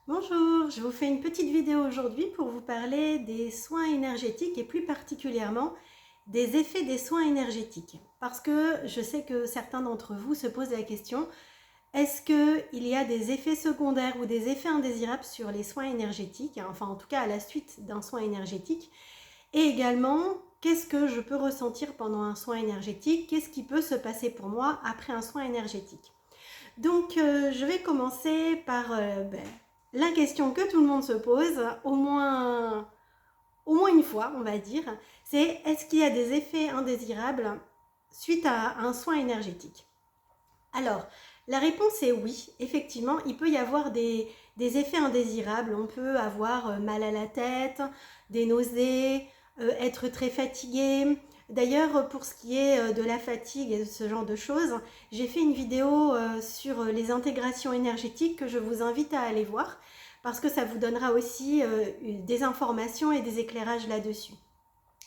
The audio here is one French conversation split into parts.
Bonjour, je vous fais une petite vidéo aujourd'hui pour vous parler des soins énergétiques et plus particulièrement des effets des soins énergétiques. Parce que je sais que certains d'entre vous se posent la question, est-ce qu'il y a des effets secondaires ou des effets indésirables sur les soins énergétiques, enfin en tout cas à la suite d'un soin énergétique? Et également, qu'est-ce que je peux ressentir pendant un soin énergétique? Qu'est-ce qui peut se passer pour moi après un soin énergétique? Donc, je vais commencer par la question que tout le monde se pose, au moins une fois, on va dire, c'est est-ce qu'il y a des effets indésirables suite à un soin énergétique? Alors, la réponse est oui, effectivement, il peut y avoir des effets indésirables. On peut avoir mal à la tête, des nausées, être très fatigué. D'ailleurs, pour ce qui est de la fatigue et de ce genre de choses, j'ai fait une vidéo sur les intégrations énergétiques que je vous invite à aller voir parce que ça vous donnera aussi des informations et des éclairages là-dessus.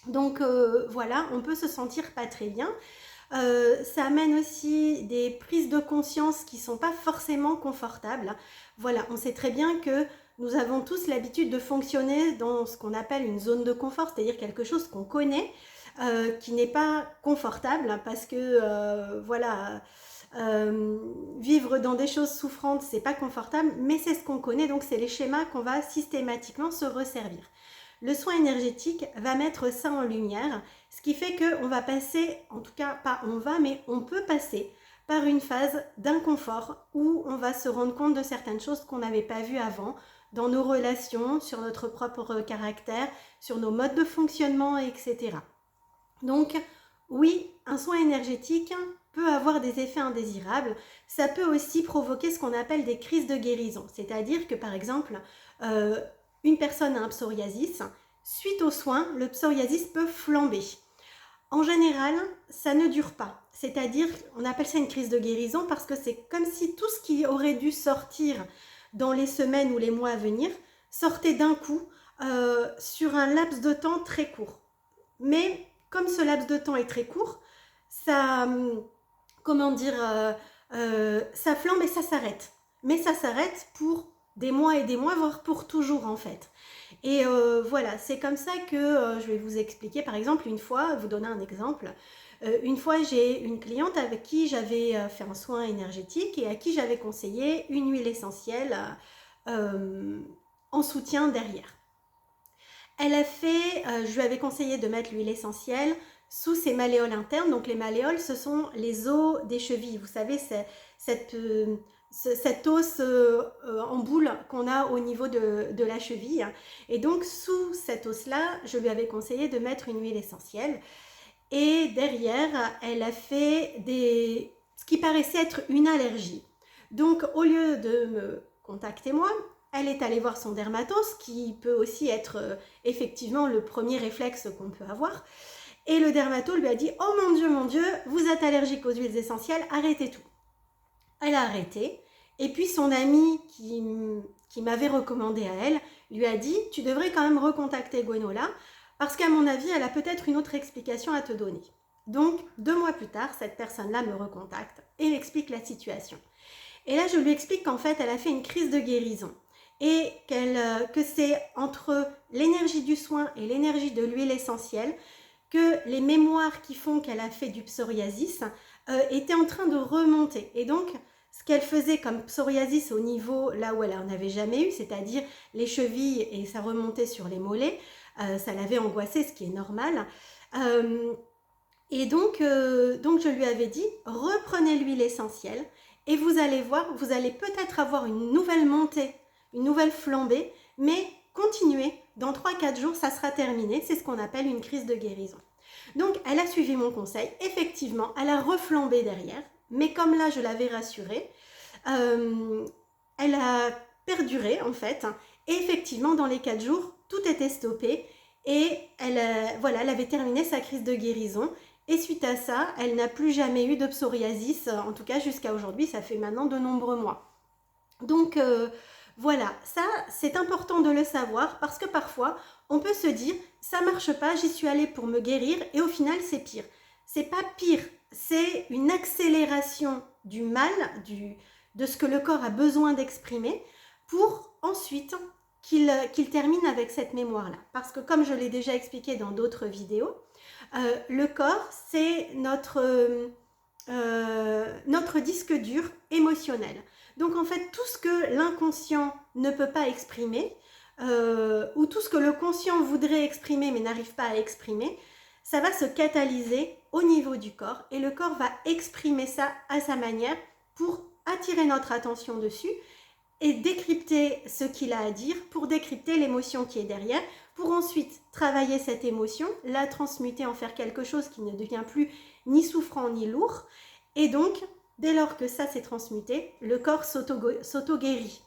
Donc voilà, on peut se sentir pas très bien. Ça amène aussi des prises de conscience qui ne sont pas forcément confortables. Voilà, on sait très bien que nous avons tous l'habitude de fonctionner dans ce qu'on appelle une zone de confort, c'est-à-dire quelque chose qu'on connaît, qui n'est pas confortable parce que voilà, vivre dans des choses souffrantes, c'est pas confortable, mais c'est ce qu'on connaît, donc c'est les schémas qu'on va systématiquement se resservir. Le soin énergétique va mettre ça en lumière, ce qui fait qu'on va passer, en tout cas pas on va, mais on peut passer par une phase d'inconfort où on va se rendre compte de certaines choses qu'on n'avait pas vues avant, dans nos relations, sur notre propre caractère, sur nos modes de fonctionnement, etc. Donc oui, un soin énergétique peut avoir des effets indésirables. Ça peut aussi provoquer ce qu'on appelle des crises de guérison. C'est-à-dire que par exemple, une personne a un psoriasis, suite aux soins, le psoriasis peut flamber. En général, ça ne dure pas. C'est-à-dire, on appelle ça une crise de guérison parce que c'est comme si tout ce qui aurait dû sortir dans les semaines ou les mois à venir sortait d'un coup sur un laps de temps très court. Mais comme ce laps de temps est très court, ça, comment dire, ça flambe et ça s'arrête. Mais ça s'arrête pour des mois et des mois, voire pour toujours en fait. Et voilà, c'est comme ça que je vais vous expliquer. Par exemple, une fois, vous donner un exemple. Une fois, j'ai une cliente avec qui j'avais fait un soin énergétique et à qui j'avais conseillé une huile essentielle en soutien derrière. Elle a fait, je lui avais conseillé de mettre l'huile essentielle sous ses malléoles internes. Donc les malléoles, ce sont les os des chevilles. Vous savez, c'est cet os en boule qu'on a au niveau de la cheville. Et donc sous cet os-là, je lui avais conseillé de mettre une huile essentielle. Et derrière, elle a fait ce qui paraissait être une allergie. Donc au lieu de me contacter moi, elle est allée voir son dermatos, qui peut aussi être effectivement le premier réflexe qu'on peut avoir. Et le dermato lui a dit « Oh mon Dieu, vous êtes allergique aux huiles essentielles, arrêtez tout ». Elle a arrêté. Et puis son amie qui m'avait recommandé à elle, lui a dit « Tu devrais quand même recontacter Gwenola, parce qu'à mon avis, elle a peut-être une autre explication à te donner ». Donc 2 mois plus tard, cette personne-là me recontacte et m'explique la situation. Et là, je lui explique qu'en fait, elle a fait une crise de guérison et que c'est entre l'énergie du soin et l'énergie de l'huile essentielle que les mémoires qui font qu'elle a fait du psoriasis étaient en train de remonter. Et donc, ce qu'elle faisait comme psoriasis au niveau là où elle n'en avait jamais eu, c'est-à-dire les chevilles et ça remontait sur les mollets, ça l'avait angoissée, ce qui est normal. Et donc je lui avais dit, reprenez l'huile essentielle et vous allez voir, vous allez peut-être avoir une nouvelle montée, une nouvelle flambée, mais continuez, dans 3-4 jours, ça sera terminé. C'est ce qu'on appelle une crise de guérison. Donc, elle a suivi mon conseil. Effectivement, elle a reflambé derrière, mais comme là, je l'avais rassurée, elle a perduré, en fait. Et effectivement, dans les 4 jours, tout était stoppé et voilà, elle avait terminé sa crise de guérison. Et suite à ça, elle n'a plus jamais eu de psoriasis, en tout cas jusqu'à aujourd'hui, ça fait maintenant de nombreux mois. Donc voilà, ça c'est important de le savoir parce que parfois on peut se dire ça marche pas, j'y suis allée pour me guérir et au final c'est pire. C'est pas pire, c'est une accélération du mal, de ce que le corps a besoin d'exprimer pour ensuite qu'il termine avec cette mémoire-là. Parce que comme je l'ai déjà expliqué dans d'autres vidéos, le corps, c'est notre disque dur émotionnel. Donc en fait, tout ce que l'inconscient ne peut pas exprimer, ou tout ce que le conscient voudrait exprimer mais n'arrive pas à exprimer, ça va se catalyser au niveau du corps et le corps va exprimer ça à sa manière pour attirer notre attention dessus et décrypter ce qu'il a à dire pour décrypter l'émotion qui est derrière, pour ensuite travailler cette émotion, la transmuter en faire quelque chose qui ne devient plus ni souffrant ni lourd. Et donc, dès lors que ça s'est transmuté, le corps s'auto-guérit.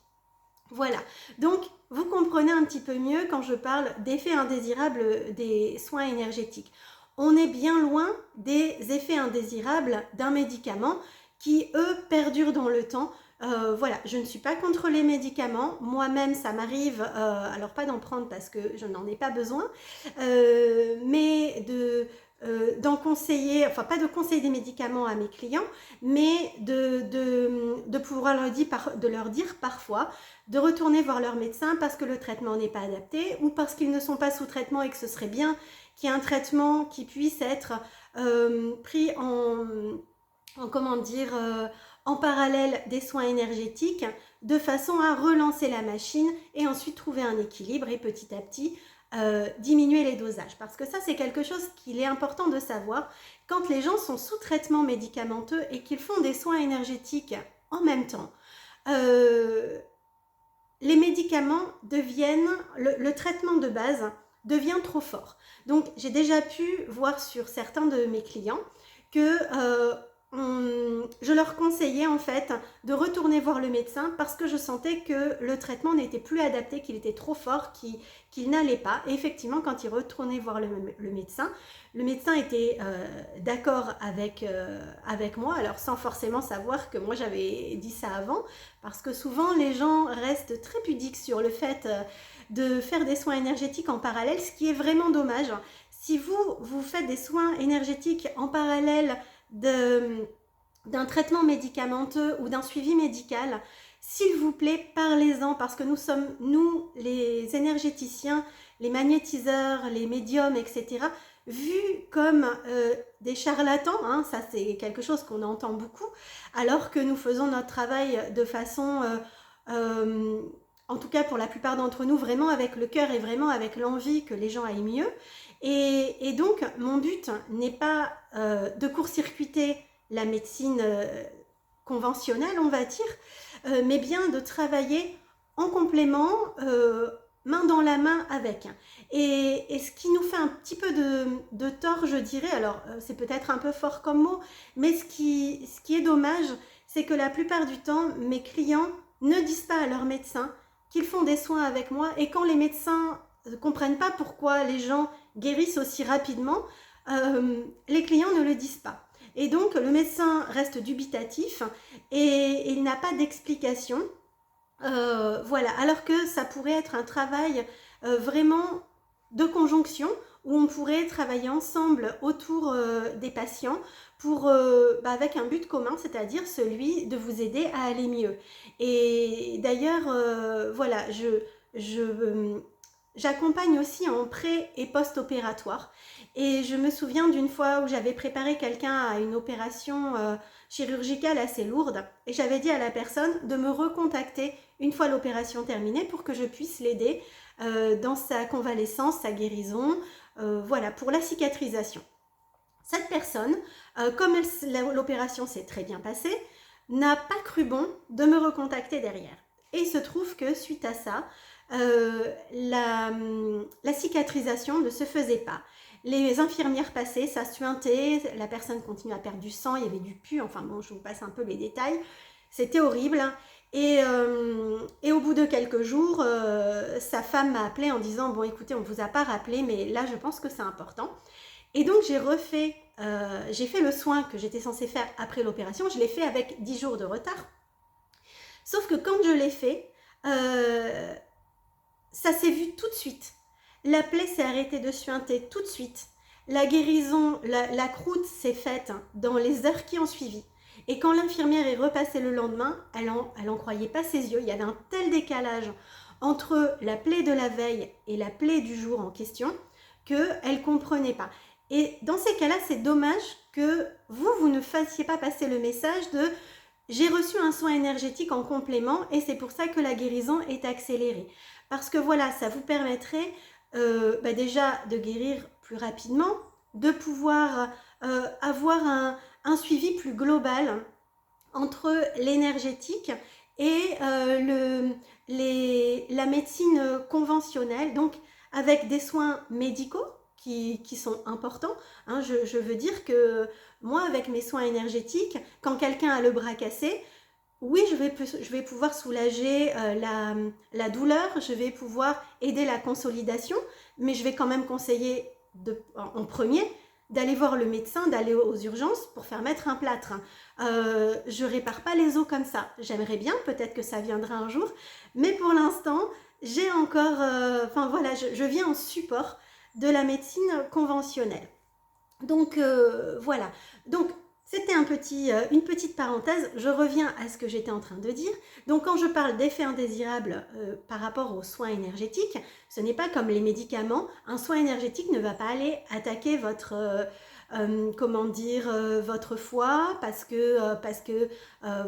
Voilà, donc vous comprenez un petit peu mieux quand je parle d'effets indésirables des soins énergétiques. On est bien loin des effets indésirables d'un médicament qui, eux, perdurent dans le temps. Voilà, je ne suis pas contre les médicaments. Moi-même, ça m'arrive, alors pas d'en prendre parce que je n'en ai pas besoin, mais d'en conseiller, enfin pas de conseiller des médicaments à mes clients, mais de pouvoir leur dire parfois de retourner voir leur médecin parce que le traitement n'est pas adapté ou parce qu'ils ne sont pas sous traitement et que ce serait bien qu'il y ait un traitement qui puisse être pris en parallèle des soins énergétiques de façon à relancer la machine et ensuite trouver un équilibre et petit à petit diminuer les dosages. Parce que ça, c'est quelque chose qu'il est important de savoir. Quand les gens sont sous traitement médicamenteux et qu'ils font des soins énergétiques en même temps, les médicaments deviennent, le traitement de base devient trop fort. Donc, j'ai déjà pu voir sur certains de mes clients que je leur conseillais en fait de retourner voir le médecin parce que je sentais que le traitement n'était plus adapté, qu'il était trop fort, qu'il n'allait pas. Et effectivement, quand ils retournaient voir le médecin était d'accord avec moi, alors sans forcément savoir que moi j'avais dit ça avant, parce que souvent les gens restent très pudiques sur le fait de faire des soins énergétiques en parallèle, ce qui est vraiment dommage. Si vous faites des soins énergétiques en parallèle d'un traitement médicamenteux ou d'un suivi médical, s'il vous plaît, parlez-en parce que nous, les énergéticiens, les magnétiseurs, les médiums, etc., vus comme des charlatans, hein, ça c'est quelque chose qu'on entend beaucoup, alors que nous faisons notre travail de façon, en tout cas pour la plupart d'entre nous, vraiment avec le cœur et vraiment avec l'envie que les gens aillent mieux. Et donc, mon but n'est pas de court-circuiter la médecine conventionnelle, on va dire, mais bien de travailler en complément, main dans la main avec. Et ce qui nous fait un petit peu de tort, je dirais, alors c'est peut-être un peu fort comme mot, mais ce qui est dommage, c'est que la plupart du temps, mes clients ne disent pas à leur médecin qu'ils font des soins avec moi, et quand les médecins ne comprennent pas pourquoi les gens guérissent aussi rapidement, les clients ne le disent pas. Et donc, le médecin reste dubitatif et il n'a pas d'explication. Voilà, alors que ça pourrait être un travail vraiment de conjonction où on pourrait travailler ensemble autour des patients pour, avec un but commun, c'est-à-dire celui de vous aider à aller mieux. Et d'ailleurs, voilà, j'accompagne aussi en pré- et post-opératoire. Et je me souviens d'une fois où j'avais préparé quelqu'un à une opération chirurgicale assez lourde et j'avais dit à la personne de me recontacter une fois l'opération terminée pour que je puisse l'aider dans sa convalescence, sa guérison, voilà, pour la cicatrisation. Cette personne, comme l'opération s'est très bien passée, n'a pas cru bon de me recontacter derrière. Et il se trouve que suite à ça, la cicatrisation ne se faisait pas. Les infirmières passaient, ça suintait, la personne continuait à perdre du sang, il y avait du pu, enfin bon, je vous passe un peu les détails. C'était horrible. Et au bout de quelques jours, sa femme m'a appelée en disant « Bon, écoutez, on ne vous a pas rappelé, mais là, je pense que c'est important. » Et donc, j'ai fait le soin que j'étais censée faire après l'opération, je l'ai fait avec 10 jours de retard. Sauf que quand je l'ai fait, ça s'est vu tout de suite. La plaie s'est arrêtée de suinter tout de suite. La guérison, la croûte s'est faite dans les heures qui ont suivi. Et quand l'infirmière est repassée le lendemain, elle en croyait pas ses yeux. Il y avait un tel décalage entre la plaie de la veille et la plaie du jour en question qu'elle ne comprenait pas. Et dans ces cas-là, c'est dommage que vous ne fassiez pas passer le message de « j'ai reçu un soin énergétique en complément et c'est pour ça que la guérison est accélérée ». Parce que voilà, ça vous permettrait déjà de guérir plus rapidement, de pouvoir avoir un suivi plus global entre l'énergétique et la médecine conventionnelle, donc avec des soins médicaux qui sont importants. Hein, je veux dire que moi, avec mes soins énergétiques, quand quelqu'un a le bras cassé, oui, je vais pouvoir soulager la douleur, je vais pouvoir aider la consolidation, mais je vais quand même conseiller en premier d'aller voir le médecin, d'aller aux urgences pour faire mettre un plâtre. Je répare pas les os comme ça. J'aimerais bien, peut-être que ça viendra un jour, mais pour l'instant, j'ai encore... je viens en support de la médecine conventionnelle. Donc, voilà. Donc, c'était une petite parenthèse. Je reviens à ce que j'étais en train de dire. Donc, quand je parle d'effets indésirables par rapport aux soins énergétiques, ce n'est pas comme les médicaments. Un soin énergétique ne va pas aller attaquer votre foie parce que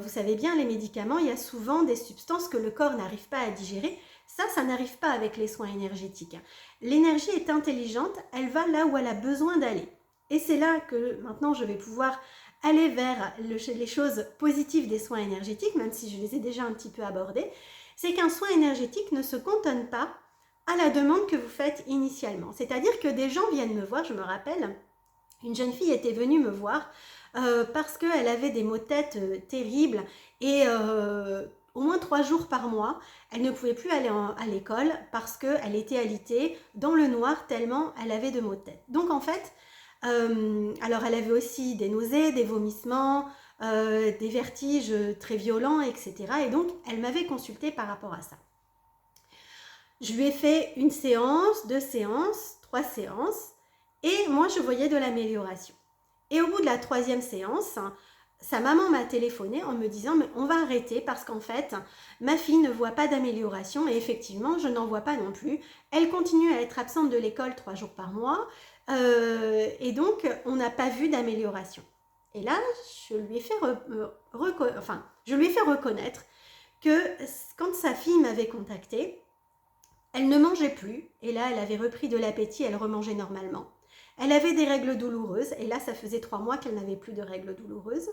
vous savez bien, les médicaments, il y a souvent des substances que le corps n'arrive pas à digérer. Ça n'arrive pas avec les soins énergétiques. L'énergie est intelligente, elle va là où elle a besoin d'aller. Et c'est là que maintenant je vais pouvoir aller vers les choses positives des soins énergétiques, même si je les ai déjà un petit peu abordées. C'est qu'un soin énergétique ne se cantonne pas à la demande que vous faites initialement. C'est-à-dire que des gens viennent me voir, je me rappelle, une jeune fille était venue me voir parce qu'elle avait des maux de tête terribles et au moins 3 jours par mois, elle ne pouvait plus aller à l'école parce qu'elle était alitée dans le noir tellement elle avait de maux de tête. Donc en fait, alors elle avait aussi des nausées, des vomissements, des vertiges très violents, etc. Et donc elle m'avait consultée par rapport à ça. Je lui ai fait 1 séance, 2 séances, 3 séances et moi je voyais de l'amélioration. Et au bout de la 3e séance, sa maman m'a téléphoné en me disant « mais on va arrêter parce qu'en fait, ma fille ne voit pas d'amélioration et effectivement, je n'en vois pas non plus. Elle continue à être absente de l'école 3 jours par mois et donc on n'a pas vu d'amélioration. » Et là, je lui ai fait reconnaître que quand sa fille m'avait contactée, elle ne mangeait plus et là, elle avait repris de l'appétit, elle remangeait normalement. Elle avait des règles douloureuses, et là, ça faisait 3 mois qu'elle n'avait plus de règles douloureuses.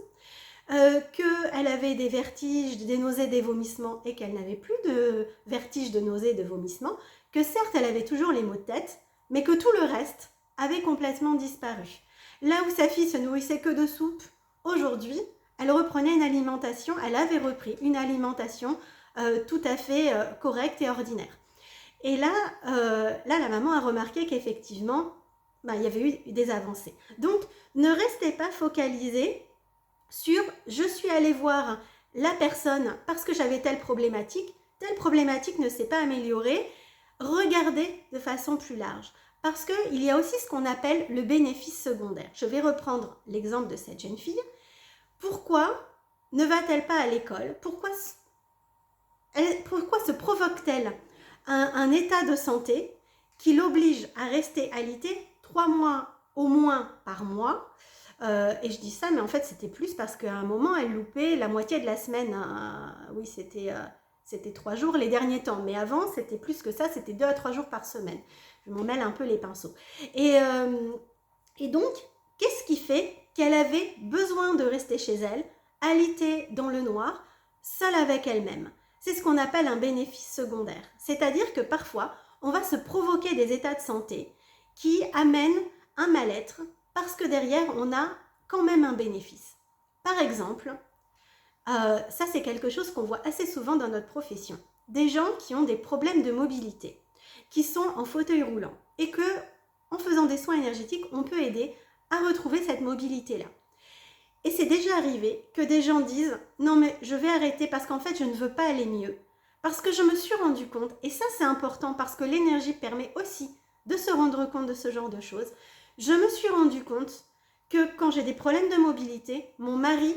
Qu'elle avait des vertiges, des nausées, des vomissements, et qu'elle n'avait plus de vertiges, de nausées, de vomissements. Que certes, elle avait toujours les maux de tête, mais que tout le reste avait complètement disparu. Là où sa fille se nourrissait que de soupe, aujourd'hui, elle reprenait une alimentation, elle avait repris une alimentation tout à fait correcte et ordinaire. Et là, la maman a remarqué qu'effectivement, il y avait eu des avancées. Donc, ne restez pas focalisés sur « je suis allée voir la personne parce que j'avais telle problématique ne s'est pas améliorée ». Regardez de façon plus large parce qu'il y a aussi ce qu'on appelle le bénéfice secondaire. Je vais reprendre l'exemple de cette jeune fille. Pourquoi ne va-t-elle pas à l'école ? Pourquoi se provoque-t-elle un état de santé qui l'oblige à rester alitée 3 mois au moins par mois et je dis ça, mais en fait c'était plus parce qu'à un moment elle loupait la moitié de la semaine. Oui, c'était 3 jours les derniers temps, mais avant c'était plus que ça, c'était 2 à 3 jours par semaine. Je m'en mêle un peu les pinceaux. Et donc, qu'est-ce qui fait qu'elle avait besoin de rester chez elle, alitée dans le noir, seule avec elle-même? C'est ce qu'on appelle un bénéfice secondaire. C'est-à-dire que parfois, on va se provoquer des états de santé qui amènent un mal-être parce que derrière, on a quand même un bénéfice. Par exemple, ça c'est quelque chose qu'on voit assez souvent dans notre profession. Des gens qui ont des problèmes de mobilité, qui sont en fauteuil roulant et que, en faisant des soins énergétiques, on peut aider à retrouver cette mobilité-là. Et c'est déjà arrivé que des gens disent « non mais je vais arrêter parce qu'en fait je ne veux pas aller mieux ». Parce que je me suis rendu compte, et ça c'est important parce que l'énergie permet aussi de se rendre compte de ce genre de choses, je me suis rendu compte que quand j'ai des problèmes de mobilité, mon mari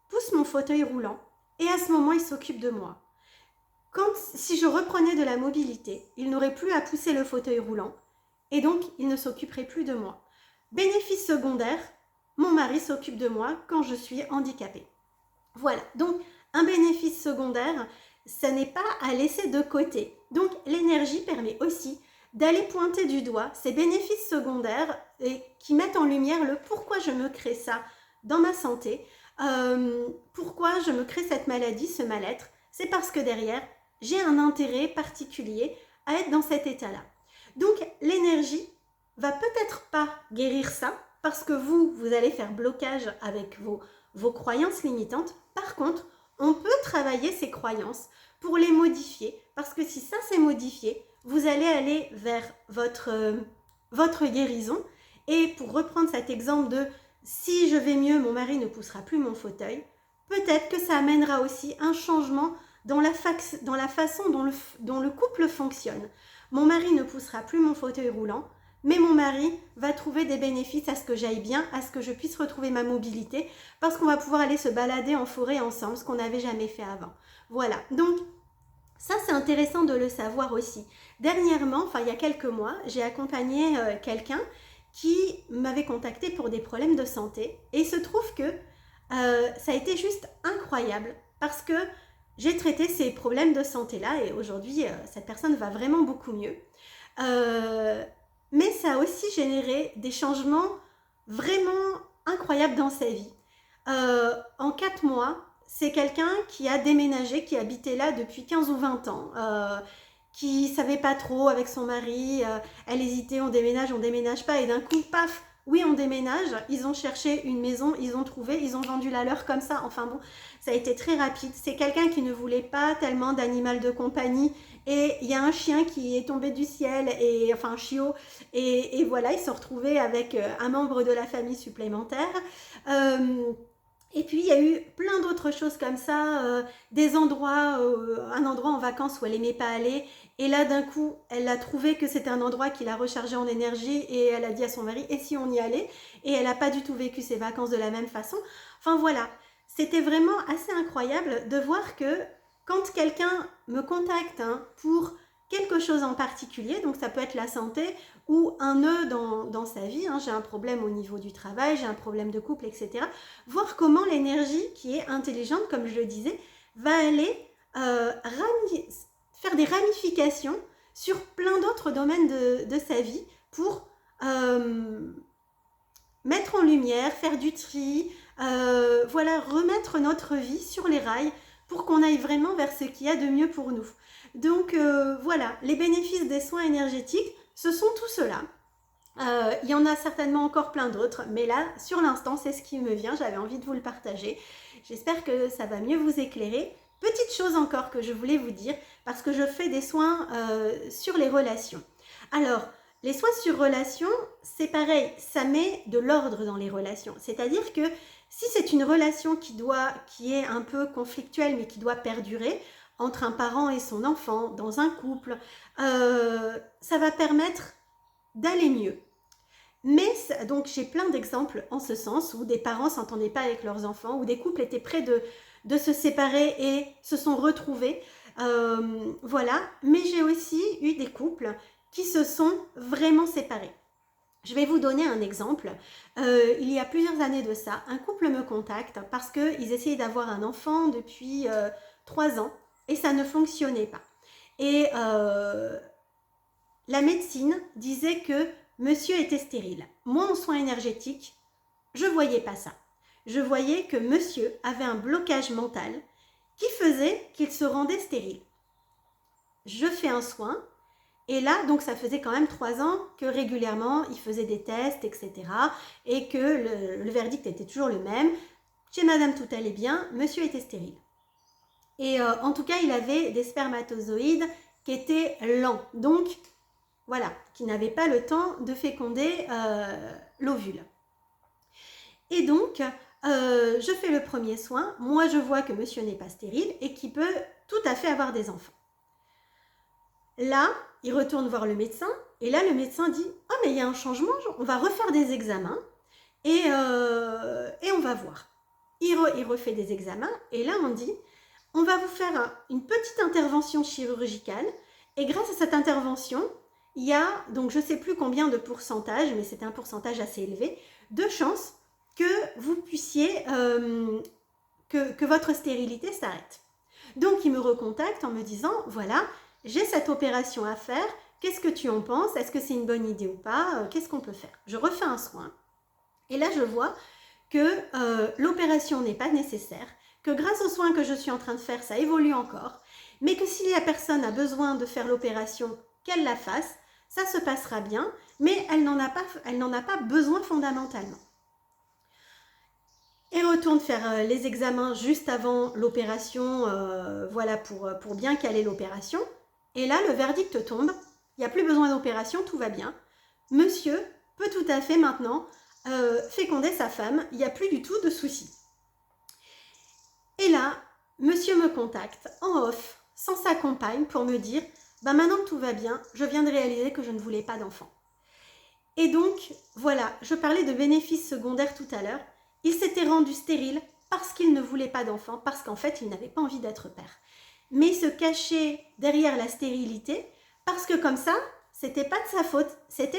pousse mon fauteuil roulant et à ce moment, il s'occupe de moi. Si je reprenais de la mobilité, il n'aurait plus à pousser le fauteuil roulant et donc il ne s'occuperait plus de moi. Bénéfice secondaire, mon mari s'occupe de moi quand je suis handicapée. Voilà, donc un bénéfice secondaire, ça n'est pas à laisser de côté. Donc l'énergie permet aussi d'aller pointer du doigt ces bénéfices secondaires et qui mettent en lumière le pourquoi je me crée ça dans ma santé, pourquoi je me crée cette maladie, ce mal-être. C'est parce que derrière, j'ai un intérêt particulier à être dans cet état-là. Donc l'énergie va peut-être pas guérir ça parce que vous allez faire blocage avec vos croyances limitantes. Par contre, on peut travailler ces croyances pour les modifier parce que si ça c'est modifié, vous allez aller vers votre guérison. Et pour reprendre cet exemple de si je vais mieux, mon mari ne poussera plus mon fauteuil, peut-être que ça amènera aussi un changement dans la façon dont le couple fonctionne. Mon mari ne poussera plus mon fauteuil roulant, mais mon mari va trouver des bénéfices à ce que j'aille bien, à ce que je puisse retrouver ma mobilité, parce qu'on va pouvoir aller se balader en forêt ensemble, ce qu'on n'avait jamais fait avant. Voilà, donc ça c'est intéressant de le savoir aussi. Dernièrement, il y a quelques mois, j'ai accompagné quelqu'un qui m'avait contacté pour des problèmes de santé, et il se trouve que ça a été juste incroyable, parce que j'ai traité ces problèmes de santé-là, et aujourd'hui, cette personne va vraiment beaucoup mieux. Mais ça a aussi généré des changements vraiment incroyables dans sa vie. En 4 mois, c'est quelqu'un qui a déménagé, qui habitait là depuis 15 ou 20 ans, qui ne savait pas trop avec son mari, elle hésitait, on déménage pas, et d'un coup, paf, oui, on déménage, ils ont cherché une maison, ils ont trouvé, ils ont vendu la leur comme ça, enfin bon, ça a été très rapide. C'est quelqu'un qui ne voulait pas tellement d'animal de compagnie, et il y a un chien qui est tombé du ciel, enfin un chiot, et voilà, ils se sont retrouvés avec un membre de la famille supplémentaire. Et puis il y a eu plein d'autres choses comme ça, des endroits, un endroit en vacances où elle n'aimait pas aller, et là d'un coup elle a trouvé que c'était un endroit qui la rechargeait en énergie, et elle a dit à son mari et si on y allait, et elle n'a pas du tout vécu ses vacances de la même façon. Enfin voilà, c'était vraiment assez incroyable de voir que quand quelqu'un me contacte pour quelque chose en particulier, donc ça peut être la santé ou un nœud dans sa vie, j'ai un problème au niveau du travail, j'ai un problème de couple, etc. Voir comment l'énergie qui est intelligente, comme je le disais, va aller faire des ramifications sur plein d'autres domaines de sa vie pour mettre en lumière, faire du tri, voilà, remettre notre vie sur les rails pour qu'on aille vraiment vers ce qu'il y a de mieux pour nous. Donc voilà, les bénéfices des soins énergétiques, ce sont tout cela. Il y en a certainement encore plein d'autres, mais là, sur l'instant, c'est ce qui me vient, j'avais envie de vous le partager. J'espère que ça va mieux vous éclairer. Petite chose encore que je voulais vous dire, parce que je fais des soins sur les relations. Alors, les soins sur relations, c'est pareil, ça met de l'ordre dans les relations. C'est-à-dire que si c'est une relation qui est un peu conflictuelle, mais qui doit perdurer, entre un parent et son enfant, dans un couple, ça va permettre d'aller mieux. Mais donc j'ai plein d'exemples en ce sens où des parents ne s'entendaient pas avec leurs enfants, où des couples étaient près de se séparer et se sont retrouvés. Voilà, mais j'ai aussi eu des couples qui se sont vraiment séparés. Je vais vous donner un exemple. Il y a plusieurs années de ça, un couple me contacte parce qu'ils essayaient d'avoir un enfant depuis 3 ans et ça ne fonctionnait pas. Et la médecine disait que monsieur était stérile. Moi, en soins énergétiques, je ne voyais pas ça. Je voyais que monsieur avait un blocage mental qui faisait qu'il se rendait stérile. Je fais un soin, et là, donc ça faisait quand même 3 ans que régulièrement, il faisait des tests, etc. Et que le verdict était toujours le même. Chez madame, tout allait bien, monsieur était stérile. Et en tout cas, il avait des spermatozoïdes qui étaient lents. Donc, voilà, qui n'avaient pas le temps de féconder l'ovule. Et donc, je fais le premier soin. Moi, je vois que monsieur n'est pas stérile et qu'il peut tout à fait avoir des enfants. Là, il retourne voir le médecin. Et là, le médecin dit « Ah, mais il y a un changement, on va refaire des examens et on va voir. » il refait des examens et là on dit, on va vous faire une petite intervention chirurgicale et grâce à cette intervention, il y a, donc je ne sais plus combien de pourcentage, mais c'est un pourcentage assez élevé, de chances que vous puissiez, que votre stérilité s'arrête. Donc il me recontacte en me disant, voilà, j'ai cette opération à faire, qu'est-ce que tu en penses? Est-ce que c'est une bonne idée ou pas? Qu'est-ce qu'on peut faire? Je refais un soin et là je vois que l'opération n'est pas nécessaire, que grâce aux soins que je suis en train de faire, ça évolue encore, mais que si la personne a besoin de faire l'opération, qu'elle la fasse, ça se passera bien, mais elle n'en a pas besoin fondamentalement. Et retourne faire les examens juste avant l'opération, voilà, pour bien caler l'opération. Et là, le verdict tombe, il n'y a plus besoin d'opération, tout va bien. Monsieur peut tout à fait maintenant féconder sa femme, il n'y a plus du tout de soucis. Et là, monsieur me contacte en off, sans sa compagne, pour me dire, bah maintenant que tout va bien, je viens de réaliser que je ne voulais pas d'enfant. Et donc, voilà, je parlais de bénéfices secondaires tout à l'heure. Il s'était rendu stérile parce qu'il ne voulait pas d'enfant, parce qu'en fait, il n'avait pas envie d'être père. Mais il se cachait derrière la stérilité parce que comme ça, c'était pas de sa faute, c'était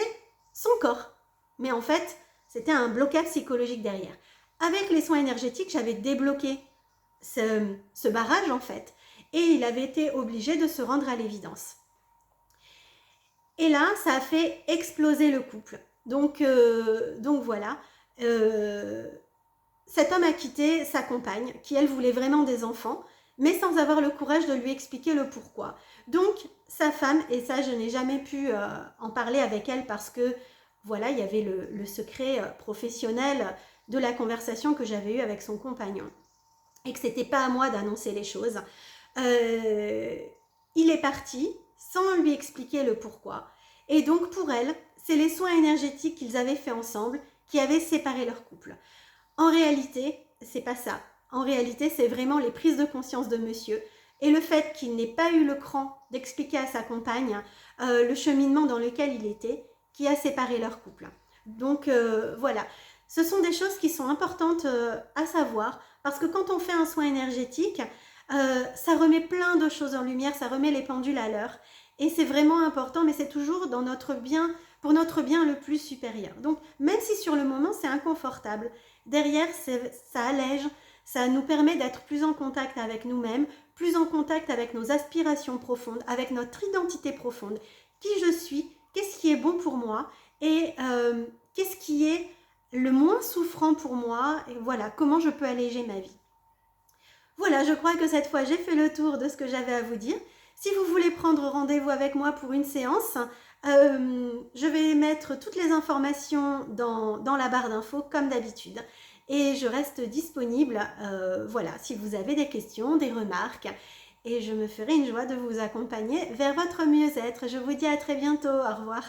son corps. Mais en fait, c'était un blocage psychologique derrière. Avec les soins énergétiques, j'avais débloqué ce barrage en fait, et il avait été obligé de se rendre à l'évidence. Et là, ça a fait exploser le couple. Donc voilà. Cet homme a quitté sa compagne, qui elle voulait vraiment des enfants, mais sans avoir le courage de lui expliquer le pourquoi. Donc sa femme, et ça je n'ai jamais pu en parler avec elle parce que voilà, il y avait le secret professionnel de la conversation que j'avais eue avec son compagnon. Et que c'était pas à moi d'annoncer les choses. Il est parti sans lui expliquer le pourquoi. Et donc pour elle, c'est les soins énergétiques qu'ils avaient fait ensemble qui avaient séparé leur couple. En réalité, c'est pas ça. En réalité, c'est vraiment les prises de conscience de monsieur et le fait qu'il n'ait pas eu le cran d'expliquer à sa compagne le cheminement dans lequel il était qui a séparé leur couple. Donc voilà, ce sont des choses qui sont importantes à savoir parce que quand on fait un soin énergétique, ça remet plein de choses en lumière, ça remet les pendules à l'heure et c'est vraiment important, mais c'est toujours dans notre bien, pour notre bien le plus supérieur. Donc même si sur le moment c'est inconfortable, derrière ça allège, ça nous permet d'être plus en contact avec nous-mêmes, plus en contact avec nos aspirations profondes, avec notre identité profonde, qui je suis, qu'est-ce qui est bon pour moi et qu'est-ce qui est le moins souffrant pour moi et voilà, comment je peux alléger ma vie. Voilà, je crois que cette fois j'ai fait le tour de ce que j'avais à vous dire. Si vous voulez prendre rendez-vous avec moi pour une séance, je vais mettre toutes les informations dans la barre d'infos comme d'habitude. Et je reste disponible, voilà, si vous avez des questions, des remarques. Et je me ferai une joie de vous accompagner vers votre mieux-être. Je vous dis à très bientôt. Au revoir.